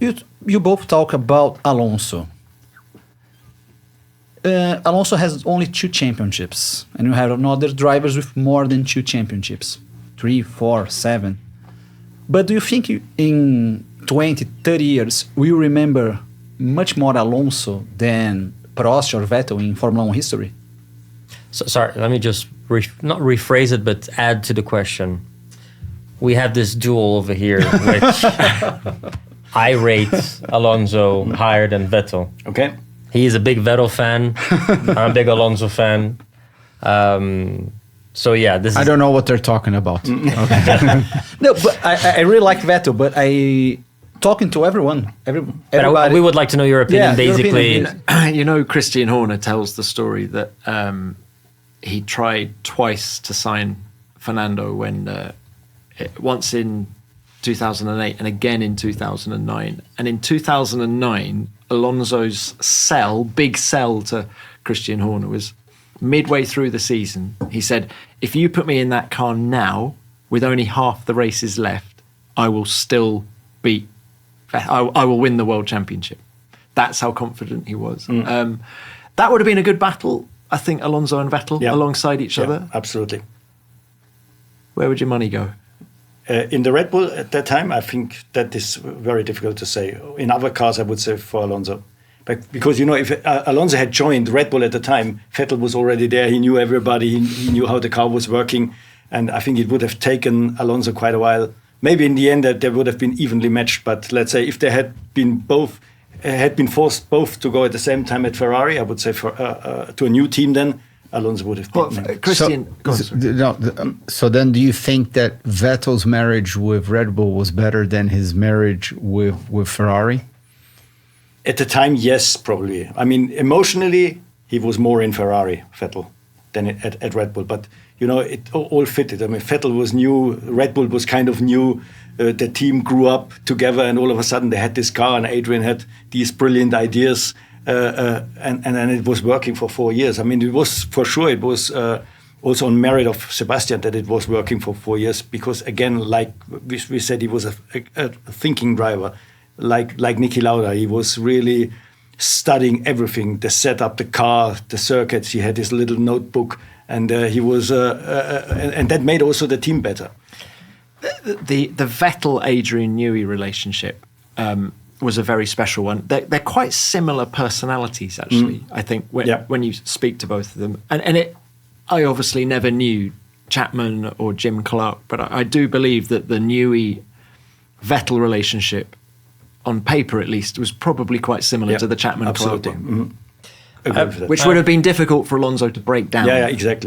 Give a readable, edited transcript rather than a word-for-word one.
You both talk about Alonso. Alonso has only 2 championships, and you have other drivers with more than 2 championships, 3, 4, 7. But do you think in 20, 30 years we will remember much more Alonso than Prost or Vettel in Formula 1 history? So, sorry, let me just not rephrase it, but add to the question. We have this duel over here, which I rate Alonso higher than Vettel. Okay. He is a big Vettel fan. I'm a big Alonso fan. So yeah, I don't know what they're talking about. Okay. No, but I really like Vettel, but talking to everyone, everybody. We would like to know your opinion, basically. Your opinion. You know, Christian Horner tells the story that he tried twice to sign Fernando once in 2008 and again in 2009. And in 2009, Alonso's big sell to Christian Horner was midway through the season. He said, if you put me in that car now, with only half the races left, I will still I will win the world championship. That's how confident he was. That would have been a good battle, I think, Alonso and Vettel alongside each other. Absolutely. Where would your money go? In the Red Bull at that time, I think that is very difficult to say. In other cars, I would say for Alonso. But because, if Alonso had joined Red Bull at the time, Vettel was already there. He knew everybody. He knew how the car was working. And I think it would have taken Alonso quite a while. Maybe in the end that they would have been evenly matched. But let's say if they had been forced both to go at the same time at Ferrari, I would say to a new team then, Alonso would have been. Christian, so then do you think that Vettel's marriage with Red Bull was better than his marriage with Ferrari? At the time, yes, probably. I mean, emotionally, he was more in Ferrari, Vettel, than at Red Bull. But, it all fitted. I mean, Vettel was new, Red Bull was kind of new. The team grew up together, and all of a sudden they had this car, and Adrian had these brilliant ideas. And then it was working for 4 years. I mean, it was also on merit of Sebatian that it was working for 4 years because, again, like we said, he was a thinking driver, like Niki Lauda. He was really studying everything, the setup, the car, the circuits. He had his little notebook, and he was, and that made also the team better. The Vettel-Adrian Newey relationship was a very special one. They're quite similar personalities, actually. I think when you speak to both of them, and I obviously never knew Chapman or Jim Clark, but I do believe that the Newey-Vettel relationship, on paper at least, was probably quite similar to the Chapman-Clark one, Which would have been difficult for Alonso to break down. Yeah, exactly.